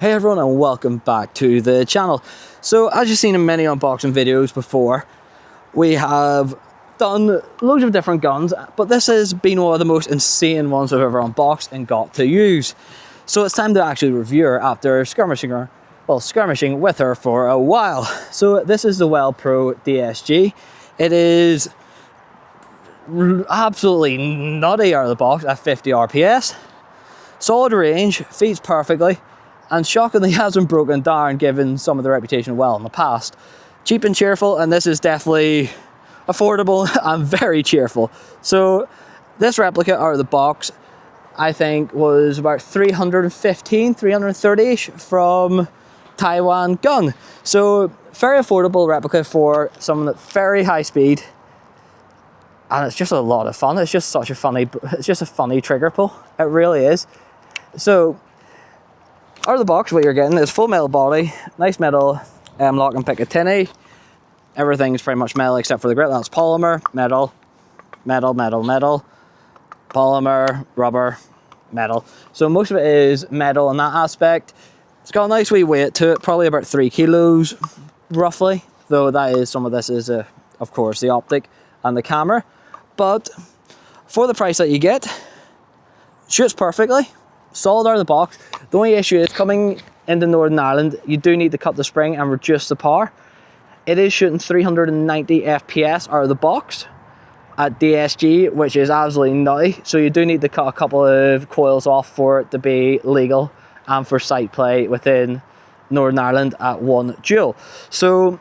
Hey everyone, and welcome back to the channel. So as you've seen in many unboxing videos before, we have done loads of different guns, but this has been one of the most insane ones I've ever unboxed and got to use. So it's time to actually review her after skirmishing with her for a while. So this is the WELL Pro DSG. It is absolutely nutty out of the box at 50 RPS. Solid range, feeds perfectly, and shockingly hasn't broken down given some of the reputation of WELL in the past. Cheap and cheerful, and this is definitely affordable and very cheerful. So this replica out of the box, I think, was about 315, 330-ish from Taiwan Gun. So very affordable replica for someone that's very high speed, and it's just a lot of fun. It's just such a funny, it's just a funny trigger pull. It really is. So out of the box, what you're getting is full metal body, nice metal lock and Picatinny. Everything's pretty much metal except for the grip. That's polymer, metal, metal, metal, metal, polymer, rubber, metal. So most of it is metal in that aspect. It's got a nice wee weight to it, probably about 3 kilos roughly, though that is, some of this is of course the optic and the camera. But for the price that you get, shoots perfectly, solid out of the box. The only issue is coming into Northern Ireland, you do need to cut the spring and reduce the power. It is shooting 390 FPS out of the box at DSG, which is absolutely nutty. So you do need to cut a couple of coils off for it to be legal and for sight play within Northern Ireland at 1 joule. So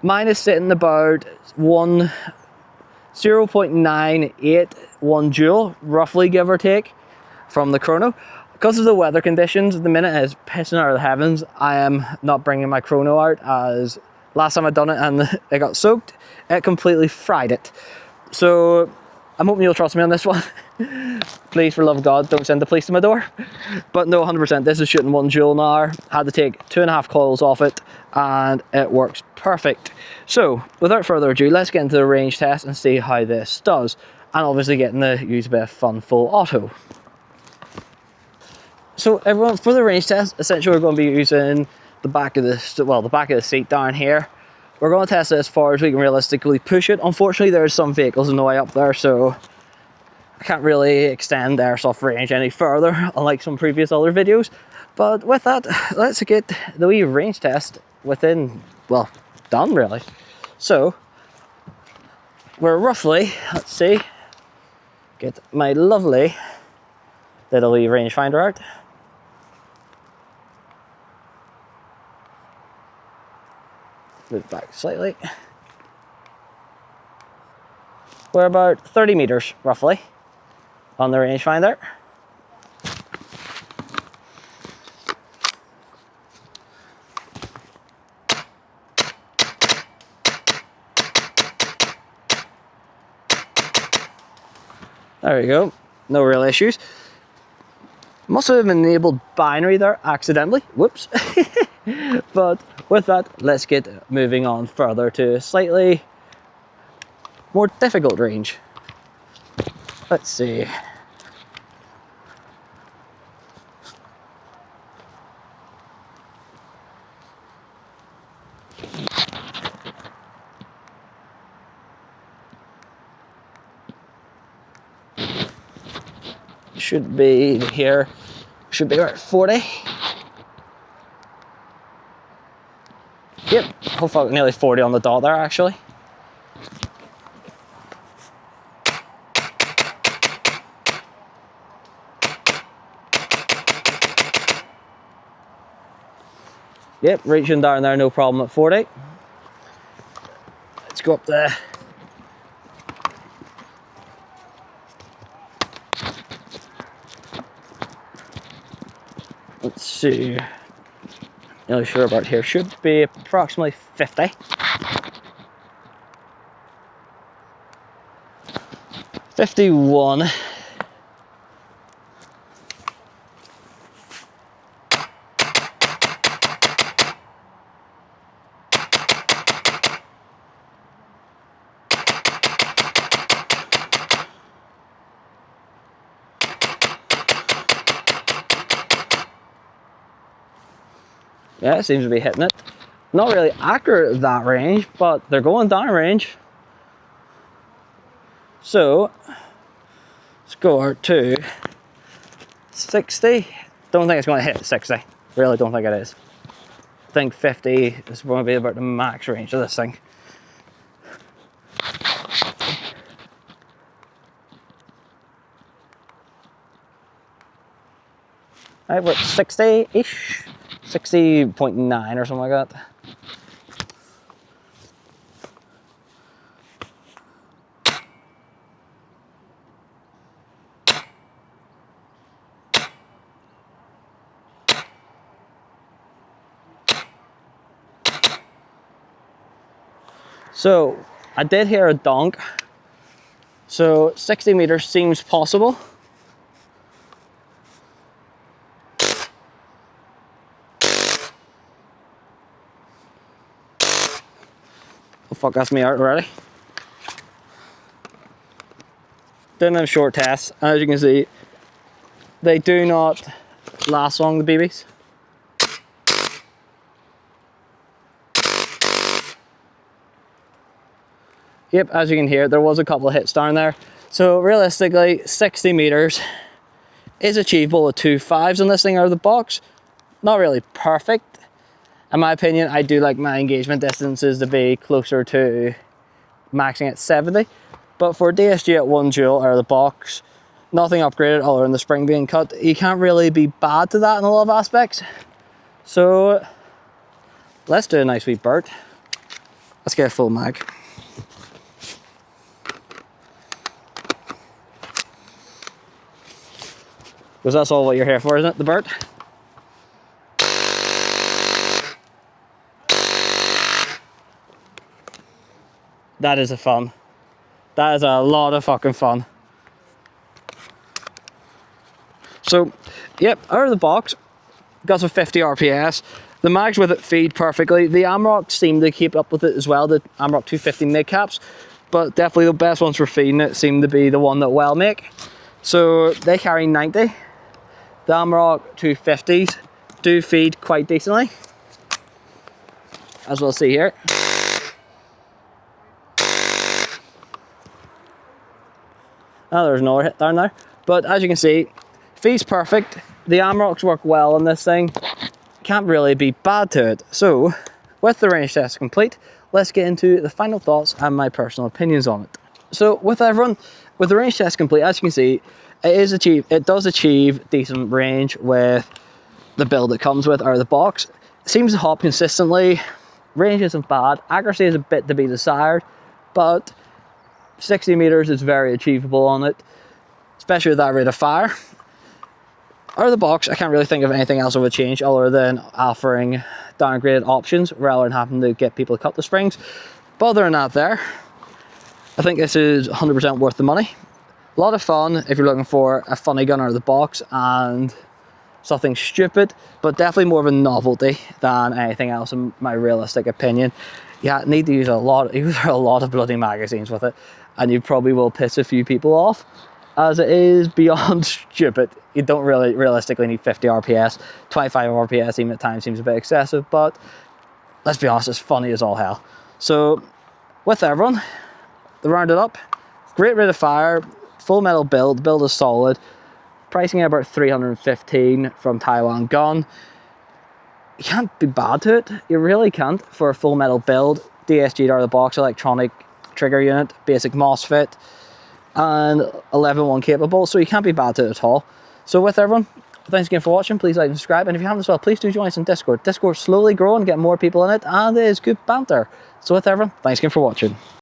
mine is sitting about 0.981 joule, roughly, give or take, from the chrono. Because of the weather conditions, the minute is pissing out of the heavens. I am not bringing my chrono out, as last time I'd done it and it got soaked, it completely fried it. So I'm hoping you'll trust me on this one. Please, for love of God, don't send the police to my door. But no, 100%, this is shooting 1 joule an hour. Had to take 2.5 coils off it, and it works perfect. So without further ado, let's get into the range test and see how this does. And obviously getting to use a bit of fun full auto. So everyone, for the range test, essentially we're going to be using the back of the seat down here. We're going to test it as far as we can realistically push it. Unfortunately, there's some vehicles in the way up there, so I can't really extend the airsoft range any further, unlike some previous other videos. But with that, let's get the wee range test done really. So we're roughly, let's see, get my lovely little wee rangefinder out. Move back slightly. We're about 30 meters roughly on the rangefinder. There we go, no real issues. Must have enabled binary there accidentally, whoops. But with that, let's get moving on further to a slightly more difficult range. Let's see. Should be here, should be about 40. Yep, hopefully nearly 40 on the dot there actually. Yep, reaching down there, no problem at 40. Let's go up there. Let's see. Not sure about here. Should be approximately 50. 51. Yeah, it seems to be hitting it. Not really accurate at that range, but they're going down range. So, score to 60. Don't think it's going to hit 60. Really don't think it is. I think 50 is going to be about the max range of this thing. Right, we're at 60-ish. 60.9 or something like that. So I did hear a donk. So 60 meters seems possible. Oh fuck, that's me out already. Doing them short tests, as you can see, they do not last long, the BBs. Yep, as you can hear, there was a couple of hits down there. So realistically, 60 meters is achievable with 2 5s on this thing out of the box. Not really perfect. In my opinion, I do like my engagement distances to be closer to maxing at 70. But for DSG at 1 joule out of the box, nothing upgraded other than the spring being cut, you can't really be bad to that in a lot of aspects. So let's do a nice wee burst. Let's get a full mag. Because that's all what you're here for, isn't it? The burst. That is a fun. That is a lot of fucking fun. So, yep, out of the box, got some 50 RPS. The mags with it feed perfectly. The AMROC seem to keep up with it as well, the AMROC 250 mid caps. But definitely the best ones for feeding it seem to be the one that WELL make. So they carry 90. The AMROC 250s do feed quite decently, as we'll see here. Oh, there's another hit down there. But as you can see, feed's perfect. The AMROCs work well on this thing. Can't really be bad to it. So, with the range test complete, let's get into the final thoughts and my personal opinions on it. So, with everyone, with the range test complete, as you can see, it does achieve decent range with the build it comes with out of the box. It seems to hop consistently. Range isn't bad. Accuracy is a bit to be desired, but 60 meters is very achievable on it, especially with that rate of fire. Out of the box, I can't really think of anything else I would change other than offering downgraded options rather than having to get people to cut the springs. But other than that there, I think this is 100% worth the money. A lot of fun if you're looking for a funny gun out of the box and something stupid, but definitely more of a novelty than anything else in my realistic opinion. Yeah, need to use a lot of bloody magazines with it, and you probably will piss a few people off, as it is beyond stupid. You don't really realistically need 50 RPS. 25 RPS even at times seems a bit excessive, but let's be honest, it's funny as all hell. So with everyone, to round it up, great rate of fire, full metal build. The build is solid. Pricing at about 315 from Taiwan Gun. You can't be bad to it. You really can't for a full metal build. DSG out of the box, electronic trigger unit, basic MOSFET, and 11.1 capable. So you can't be bad to it at all. So with everyone, thanks again for watching. Please like and subscribe. And if you haven't as well, please do join us in Discord. Discord's slowly growing, getting more people in it, and it is good banter. So with everyone, thanks again for watching.